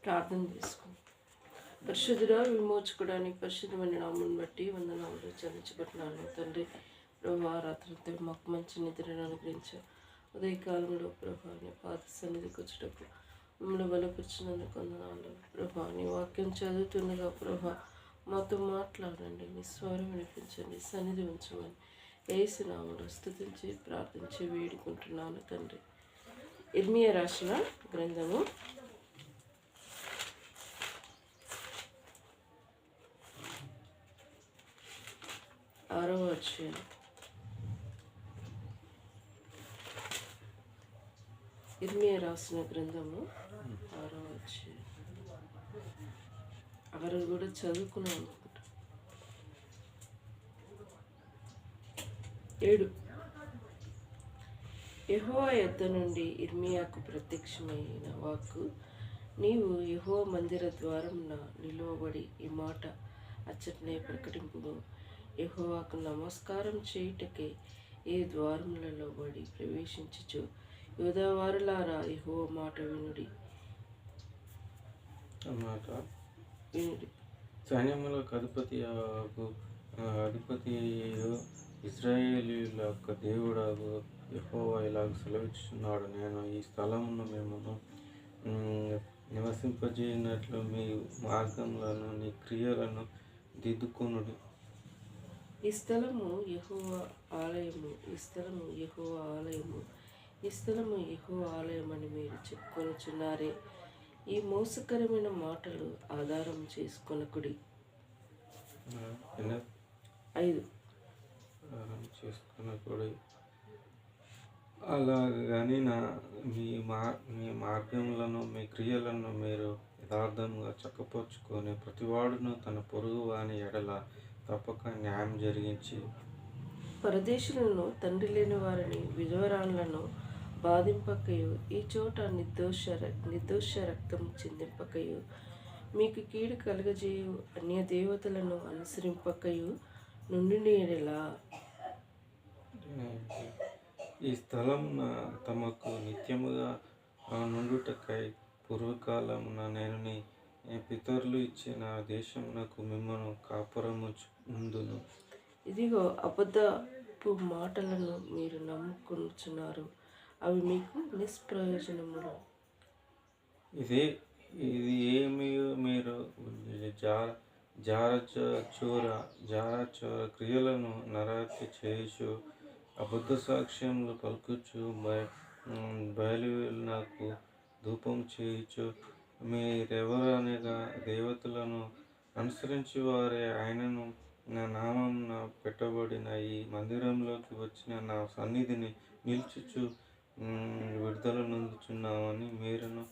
ప్రార్థన చేసుకుందాం. పరిశుద్ధుడా, విమోచకుడానికి పరిశుద్ధమైన నామమును బట్టి వందనాలు చెల్లించబడుతున్నాను తండ్రి. ప్రభా, రాత్రంతా మాకు మంచి నిద్రను అనుగ్రహించావు. ఉదయకాలంలో ప్రభా నీ పాద సన్నిధికి వచ్చేటప్పుడు మమ్మల్ని బలపరిచినందుకు వందనాలు. ప్రభా, నీ వాక్యం చదువుతుండగా ప్రభా మాతో మాట్లాడండి, నీ స్వరం వినిపించండి, సన్నిధి ఉంచమని యేసు నామములో స్తుతించి ప్రార్థించి వేడుకుంటున్నాను తండ్రి. ఇర్మియా రాసిన గ్రంథము 6వ అధ్యాయం. ఇర్మియా రాసిన గ్రంథము 6వ అధ్యాయం. అక్కడ కూడా చదువుకున్నాం అనుకుంటా. 7. యెహోవా యొద్ద నుండి ఇర్మియాకు ప్రత్యక్షమైన వాక్కు, నీవు యెహోవా మందిర ద్వారమున నిలువబడి ఈ మాట అచ్చటనే ప్రకటింపుము. యెహోవాకు నమస్కారం చేయుటకే ఏ ద్వారములలో బడి ప్రవేశించుచు యూదావారులారా యెహోవా మాట వినుడి. సైన్యములకు అధిపతి ఇశ్రాయేలీయుల యొక్క దేవుడాగు యెహోవా ఇలాగ సెలవిస్తున్నాడు, నేను ఈ స్థలమును మిమ్మల్ని నివసింపజేయనట్లు మీ మార్గములను నీ క్రియలను దిద్దుకొనుడి. ఈ స్థలము యెహోవా ఆలయము, ఈ స్థలము యెహోవా ఆలయము, ఈ స్థలము యెహోవా ఆలయమని మీరు చెప్పుకొనుచున్నారే. ఈ మోసకరమైన మాటలు ఆధారం చేసుకొనకుడి. 5. అలాగని మీ మార్గములను మీ క్రియలను మీరు యథార్థంగా చక్కపరుచుకొని ప్రతివాడును తన పొరుగు వాని ఎడల తప్పక న్యాయం జరిగించి పరదేశులను, తండ్రి లేని వారిని, విధవరాళ్లను బాధింపకయు, ఈ చోట నిర్దోష రక్తం చిందింపకయు, మీకు కీడు కలగజేయు అన్య దేవతలను అనుసరింపకయు నుండినేలా ఈ స్థలమున తమకు నిత్యముగా నుండుటకై పూర్వకాలమున నేను నీ పితరులు ఇచ్చిన దేశమునకు మిమ్మను కాపురముందును. ఇదిగో అబద్ధపు మాటలను మీరు నమ్ముకొనుచున్నారు, అవి మీకు నిష్ప్రయోజనములు. ఇది ఏమి మీరు జారచోర క్రియలను నరహత్య చేయుచు అబద్ధ సాక్ష్యములు పలుకుచు బయలులకు ధూపం చేయుచు మీరెవరనగా దేవతలను అనుసరించి వారే ఆయనను నా నామమున పెట్టబడిన ఈ మందిరంలోకి వచ్చిన నా సన్నిధిని నిల్చుచు విడుదల నొందుచున్నామని మీరును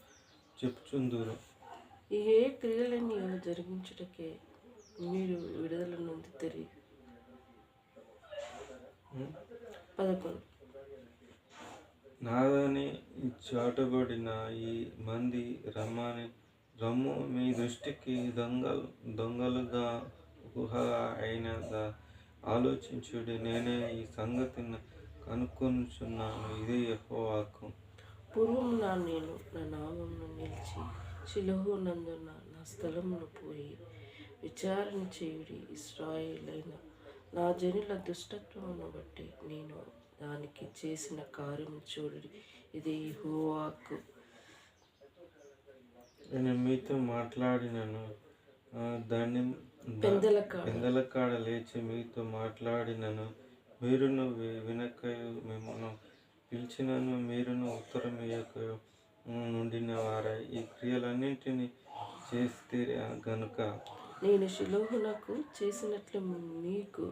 చెప్పుచుందురు. ఏ క్రియలన్నీ జరిగించుటకే మీరు విడుదల నొందుతారు. 11. నాదని చాటబడిన ఈ మంది రమ్ము మీ దృష్టికి దొంగలుగా గుహ అయినదా ఆలోచించుడి. నేనే ఈ సంగతిని కనుక్కొనుచున్నాను, ఇదే యెహోవాకు. పూర్వము నేను నా నామమును నిలిచి షిలోహు నందున నా స్థలమును పోయి విచారణ చేయుడి. ఇశ్రాయేలైన నా జనుల దుష్టత్వమును బట్టి నేను దానికి చేసిన కార్యము చూడుడి, ఇది యెహోవాకు. నేను మీతో మాట్లాడినను పెందలకాడ లేచి మీతో మాట్లాడినను మీరును వినకయు, మిమ్మను పిలిచినను మీరును ఉత్తరమియ్యక నుండిన వారై ఈ క్రియలన్నింటినీ చేస్తే గనుక నేను షిలోహునకు చేసినట్లు మీకు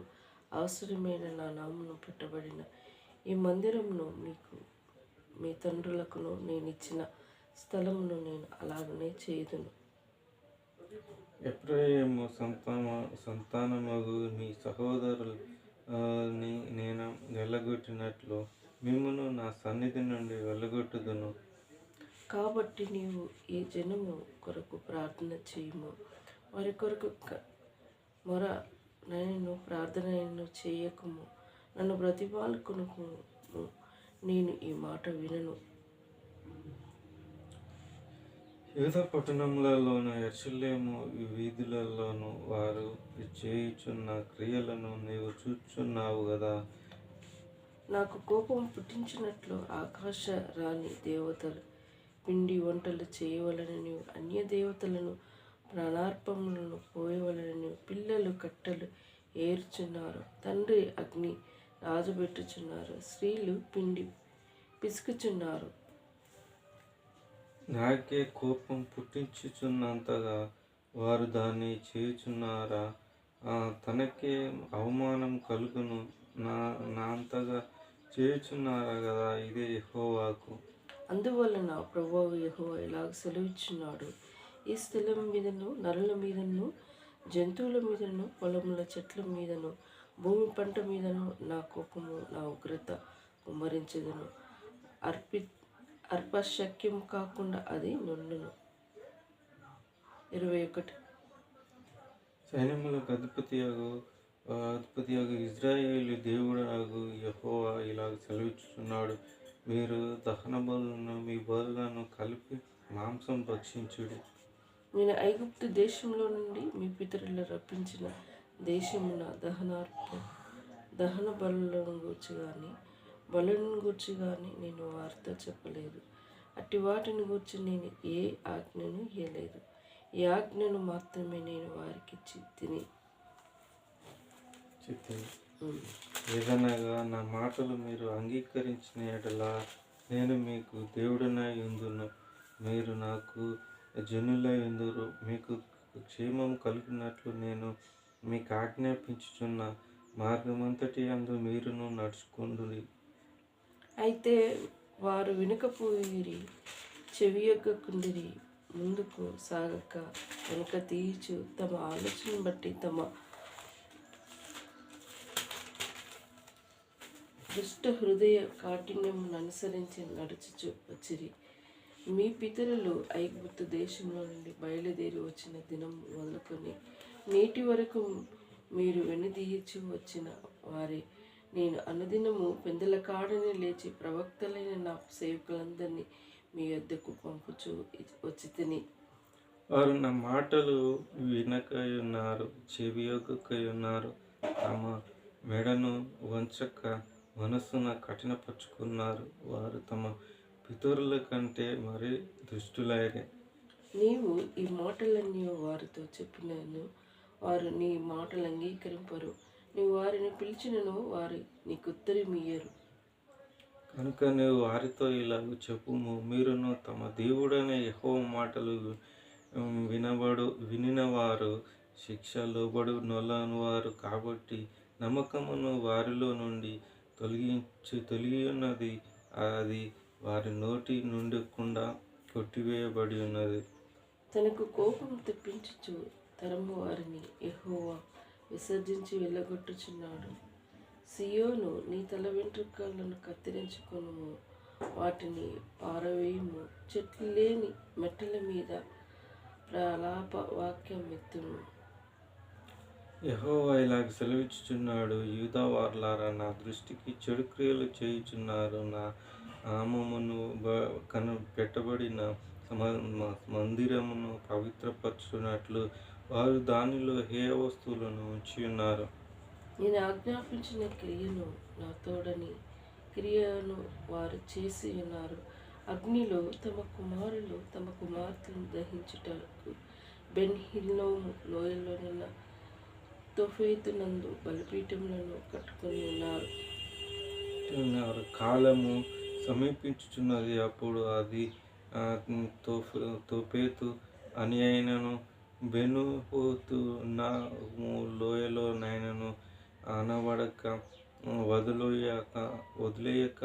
అవసరమైన నా నామమును పెట్టబడిన ఈ మందిరమును మీకు మీ తండ్రులకును నేను ఇచ్చిన స్థలమును నేను అలాగనే చేయుదును. ఎఫ్రాయిము సంతానమగు మీ సహోదరులు నేను వెళ్ళగొట్టినట్లు మిమ్మును నా సన్నిధి నుండి వెళ్ళగొట్టుదును. కాబట్టి నీవు ఈ జనము కొరకు ప్రార్థన చేయుము, వారి కొరకు మొర నేను ప్రార్థన చేయకము, నన్ను బ్రతిమాలుకొనుము, నేను ఈ మాట వినను. యూదా పట్టణములలోను యెరూషలేము వీధులలోను వారు చేయుచున్న క్రియలను నీవు చూచుచున్నావు గదా. నాకు కోపం పుట్టించినట్లు ఆకాశ రాణి దేవతలు పిండి వంటలు చేయవలనని అన్య దేవతలను ప్రాణార్పణలను పోయవలనని పిల్లలు కట్టెలు ఏర్చున్నారు. తండ్రి అగ్ని రాజబెట్టుచున్నారు. స్త్రీలు పిండి పిసుకుచున్నారు. నాకే కోపం పుట్టించుచున్నంతగా వారు దాన్ని చేయుచున్నారా? తనకే అవమానం కలుగును నా అంతగా చేయుచున్నారా గదా. ఇదే యెహోవాకు. అందువలన ప్రభువు యెహోవా ఇలాగ సెలవిచ్చున్నాడు, ఈ స్థలం మీదను నరుల మీదను జంతువుల మీదను పొలముల చెట్ల మీదను భూమి పంట మీదను నా కోపము నా ఉగ్రత కుమ్మరించదును. అర్పశక్యం కాకుండా అది నుండును. 21. సైన్యములకు అధిపతియగు ఇజ్రాయేలు దేవుడగు యెహోవా ఇలాగ సెలవిచ్చుచున్నాడు, మీరు దహన బలులను మీ బలులను కలిపి మాంసం భక్షించుడి. నేను ఐగుప్తు దేశంలో నుండి మీ పితరులు రప్పించిన దేశమున దహన బలులను గూర్చి కానీ నేను వారితో చెప్పలేదు. అట్టి వాటిని గూర్చి నేను ఏ ఆజ్ఞను ఇయ్యలేదు. ఈ ఆజ్ఞను మాత్రమే నేను వారికి చిత్తిని. ఏదనగా నా మాటలు మీరు అంగీకరించిన యెడల నేను మీకు దేవుడనై ఉందును, మీరు నాకు జనులై ఉందురు. మీకు క్షేమం కలిగినట్లు నేను మీకు ఆజ్ఞాపించుచున్న మార్గమంతటి యందు మీరును నడుచుకొండుడి. అయితే వారు వినకపోయిరి, చెవియొగ్గకుండిరి, ముందుకు సాగక వెనుక తీయచు తమ ఆలోచన బట్టి తమ దుష్ట హృదయ కాఠిన్యమును అనుసరించి నడుచుచు వచ్చిరి. మీ పితరులు ఐగుప్తు దేశంలో నుండి బయలుదేరి వచ్చిన దినం మొదలుకొని నేటి వరకు మీరు వెనుదీయచు వచ్చిన వారే. నేను అనుదినము పెందల కాడని లేచి ప్రవక్తలైన నా సేవకులందరినీ మీ యొద్దకు పంపుచు వచ్చి తిని. వారు నా మాటలు వినకయున్నారు, చెవియొగ్గకయున్నారు. తమ మెడను వంచక మనస్సున కఠినపరుచుకున్నారు. వారు తమ పితరుల కంటే మరీ దుష్టులైరి. నీవు ఈ మాటలన్నీ వారితో చెప్పినను వారు నీ మాటలు అంగీకరింపరు. నీవు వారిని పిలిచినను వారు నీకు ఉత్తరమియ్యరు. కనుక నీవు వారితో ఇలాగ చెప్పుము, మీరును తమ దేవుడైన యెహోవా మాటలు వినినవారు శిక్ష లోబడు నొలనువారు కాబట్టి నమ్మకమును వారిలో నుండి తొలగి ఉన్నది. అది వారి నోటి నుండకుండా కొట్టివేయబడి ఉన్నది. తనకు కోపం తెప్పించుచు తరము వారిని యెహోవా విసర్జించి వెళ్ళగొట్టుచున్నాడు. సియోను, నీ తల వెంట్రుకలను కత్తిరించుకొనుము, వాటిని పారవేయుము, చెట్లు లేని మెట్టల మీద ప్రలాప వాక్యం ఎత్తుము. యెహోవా ఇలాగ సెలవిచ్చుచున్నాడు, యూదా వారలారా, నా దృష్టికి చెడు క్రియలు చేయుచున్నారు. నా నామమును పెట్టబడిన మందిరమును పవిత్రపరచునట్లు వారు దానిలో హేయ వస్తువులను ఉంచి ఉన్నారు. నేను ఆజ్ఞాపించిన క్రియను నా తోడని క్రియను వారు చేసి ఉన్నారు. అగ్నిలో తమ కుమారులు తమ కుమార్తెలను దహించుటకు బెన్ హిన్నోము లోయలోనున్న తోఫెతునందు బలిపీఠములను కట్టుకొని ఉన్నారు. కాలము సమీపించుచున్నది. అప్పుడు అది తోఫెతు అని అయినను బెనుహోతు లోయలోనైనను అనబడక వదిలేయక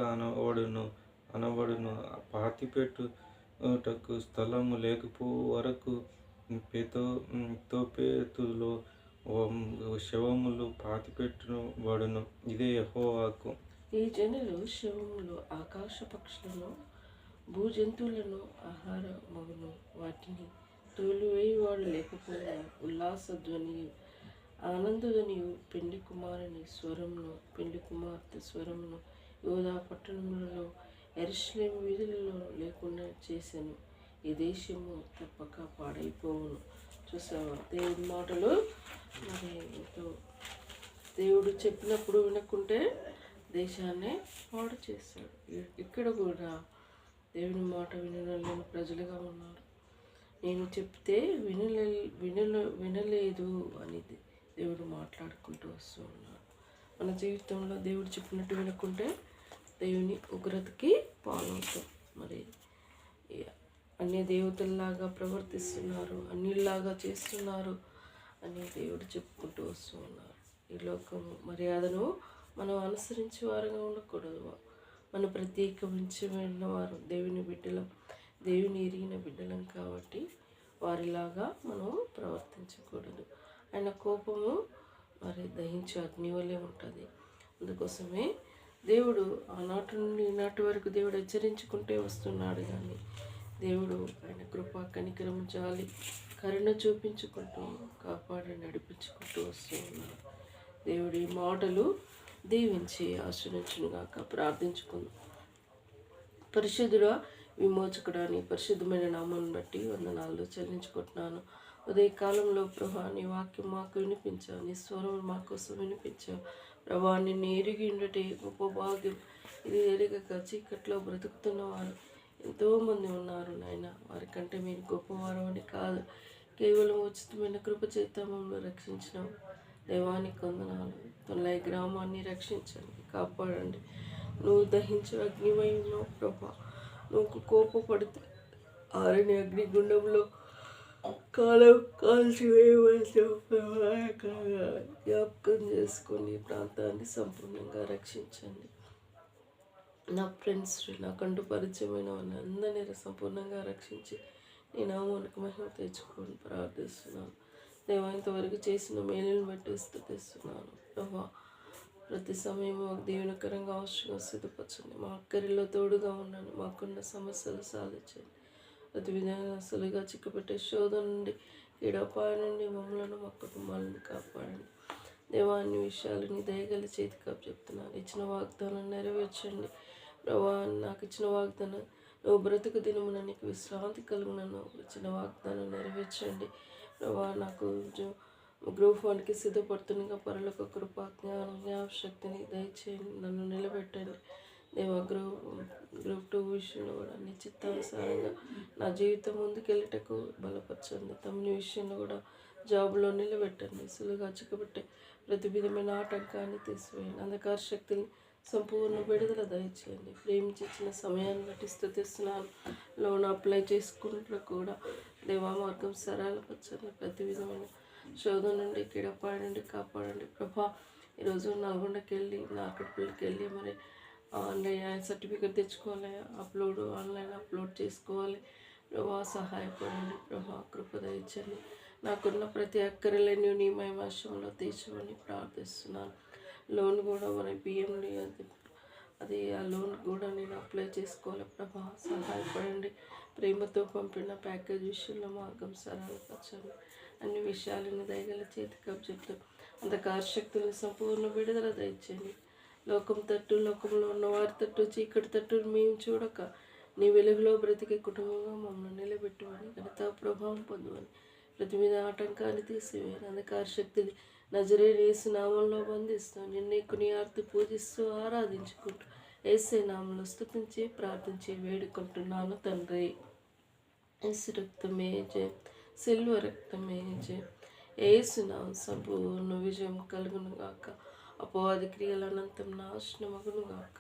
అనబడును. పాతిపెట్టుటకు స్థలము లేకపో వరకు తోఫెతులో శవములు పాతిపెట్టబడును. ఇదే యెహోవాకు. ఈ జనులు శవములు ఆకాశ పక్షులను భూజంతువులను ఆహార మగును. వాటిని తోలివేయువాడు లేకపోయినా ఉల్లాస ధ్వనియు ఆనందధ్వనియు పెండ్లి కుమారుని స్వరమును పెండ్లి కుమార్తె స్వరమును యూదా పట్టణములలో యెరూషలేము వీధులలో లేకుండా చేశాను. ఈ దేశము తప్పక పాడైపోవును. చూసావా దేవుడి మాటలు మరి ఎంతో దేవుడు చెప్పినప్పుడు వినకుంటే దేశాన్ని పాడు చేశాడు. ఇక్కడ కూడా దేవుని మాట వినలేని ప్రజలుగా ఉన్నారు. నేను చెప్తే వినలేదు అని దేవుడు మాట్లాడుకుంటూ వస్తూ ఉన్నాడు. మన జీవితంలో దేవుడు చెప్పినట్టు వినకుంటే దేవుని ఉగ్రతకి పాలవుతాం. మరి అన్య దేవతల్లాగా ప్రవర్తిస్తున్నారు, అన్నిలాగా చేస్తున్నారు అని దేవుడు చెప్పుకుంటూ వస్తూ ఉన్నారు. ఈ లోకము మర్యాదను మనం అనుసరించే వారుగా ఉండకూడదు. మనం ప్రత్యేకించబడిన వారు దేవుని బిడ్డలం, దేవుని ఎరిగిన బిడ్డలం కాబట్టి వారిలాగా మనం ప్రవర్తించకూడదు. ఆయన కోపము మరి దహించే అగ్ని వల్లే ఉంటుంది. అందుకోసమే దేవుడు ఆనాటి నుండి ఈనాటి వరకు దేవుడు హెచ్చరించుకుంటే వస్తున్నాడు. కానీ దేవుడు ఆయన కృప కనికరం జాలి కరుణ చూపించుకుంటూ కాపాడి నడిపించుకుంటూ వస్తూ ఉన్నాడు. దేవుడి మాటలు దీవించి ఆశ్రయించునుగాక. ప్రార్థించుకుందాం. పరిశుద్ధుడా, విమోచకుడాని పరిశుద్ధమైన నామాన్ని బట్టి వందనాలు చెల్లించుకుంటున్నాను. ఉదయకాలంలో ప్రభా నీ వాక్యం మాకు వినిపించావు, నీ స్వరం మా కోసం వినిపించావు. ప్రభా నిన్ను ఎరిగి ఉండటే గొప్ప భాగ్యం. ఇది ఎరగక చీకట్లో బ్రతుకుతున్నవారు ఎంతోమంది ఉన్నారు నాయన. వారికంటే మీరు గొప్పవారు అని కాదు, కేవలం ఉచితమైన కృప చేత మమ్మల్ని రక్షించినావు. దేవానికి వందనాలు. తొలై గ్రామాన్ని రక్షించండి, కాపాడండి. నువ్వు దహించే అగ్నివై ఉన్నావు ప్రభా. నువ్వు కోపపడితే ఆరని అగ్నిగుండంలో కాలం కాల్చివేయవలసిన జ్ఞాపకం చేసుకొని ఈ ప్రాంతాన్ని సంపూర్ణంగా రక్షించండి. నా ఫ్రెండ్స్, నాకంటూ పరిచయమైన వాళ్ళని అందరినీ సంపూర్ణంగా రక్షించి నీ నామానికి మహిమ తెచ్చుకొని ప్రార్థిస్తున్నాను. దేవా, ఇంతవరకు చేసిన మేలుని బట్టి స్తుతిస్తున్నాను ప్రభా. ప్రతి సమయం మాకు దీవెనకరంగా అవసరంగా సిద్ధపరచండి. మా అక్కరిలో తోడుగా ఉండండి. మాకున్న సమస్యలు సాధించండి. ప్రతి విధంగా అసలుగా చిక్కుపెట్టే శోధన నుండి ఈడపాయ నుండి మమ్మలను మా కుటుంబాలను కాపాడండి. దేవా, అన్ని విషయాలు నీ దయగల చేతికి చెప్తున్నాను. ఇచ్చిన వాగ్దానం నెరవేర్చండి ప్రభా. నాకు ఇచ్చిన వాగ్దానం నువ్వు బ్రతుకు దినమున నీకు విశ్రాంతి కలుగునను ఇచ్చిన వాగ్దానం నెరవేర్చండి ప్రభా. నాకు గ్రూప్ 1కి సిద్ధపడుతుండగా పరలోక కృప జ్ఞాపశక్తిని దయచేయండి, నన్ను నిలబెట్టండి దేవా. గ్రూప్ 2 విషయంలో కూడా నీ చిత్తానుసారంగా నా జీవితం ముందుకెళ్ళటకు బలపరచండి. తమ్ముని విషయంలో కూడా జాబులో నిలబెట్టండి. సులువుగా చిక్కబెట్టే ప్రతి విధమైన ఆటంకాన్ని తీసివేయండి. అంధకార శక్తిని సంపూర్ణ విడుదల దయచేయండి. ప్రేమించిన సమయాన్ని బట్టి స్తుతిస్తున్నాను. లోన్ అప్లై చేసుకుంటూ కూడా దేవా మార్గం సరళపరచండి. ప్రతి విధమైన శోధన నుండి కిడపాడి నుండి కాపాడండి ప్రభా. ఈరోజు నల్గొండకి వెళ్ళి నార్కట్పల్లికి వెళ్ళి మరి ఆన్లైన్ సర్టిఫికేట్ తెచ్చుకోవాలి, ఆన్లైన్ అప్లోడ్ చేసుకోవాలి ప్రభా. సహాయపడండి ప్రభా. కృప దయచండి. నాకున్న ప్రతి అక్కరలేని నీ మహిమాశంలో తీర్చమని ప్రార్థిస్తున్నాను. లోన్ కూడా మన పిఎండి అది ఆ లోన్ కూడా నేను అప్లై చేసుకోవాలి ప్రభా. సహాయపడండి. ప్రేమతో పంపిన ప్యాకేజ్ విషయంలో మార్గం సరళపరచండి. అన్ని విషయాలను దయగల చేతికి చెప్తాం. అంధకార శక్తులను సంపూర్ణ విడుదల దయచేయండి. లోకం తట్టు, లోకంలో ఉన్న వారి తట్టు, చీకటి తట్టు మేము చూడక నీ వెలుగులో బ్రతికే కుటుంబంగా మమ్మల్ని నిలబెట్టువని, ఘనత ప్రభావం పొందువని, ప్రతి మీద ఆటంకాన్ని తీసివేయని, అంధకార శక్తిని నజరేయుని యేసు నామంలో బంధిస్తూ నిన్నే కొనియాడుతూ పూజిస్తూ ఆరాధించుకుంటూ యేసు నామంలో స్తుతించి ప్రార్థించి వేడుకుంటున్నాను తండ్రి. యేసు రక్తమే జయం, సిల్వ రక్తమే జయం. యేసు నామం సంపూర్ణ విజయం కలుగును గాక. అపవాది క్రియల అనంతం నాశనమగును గాక.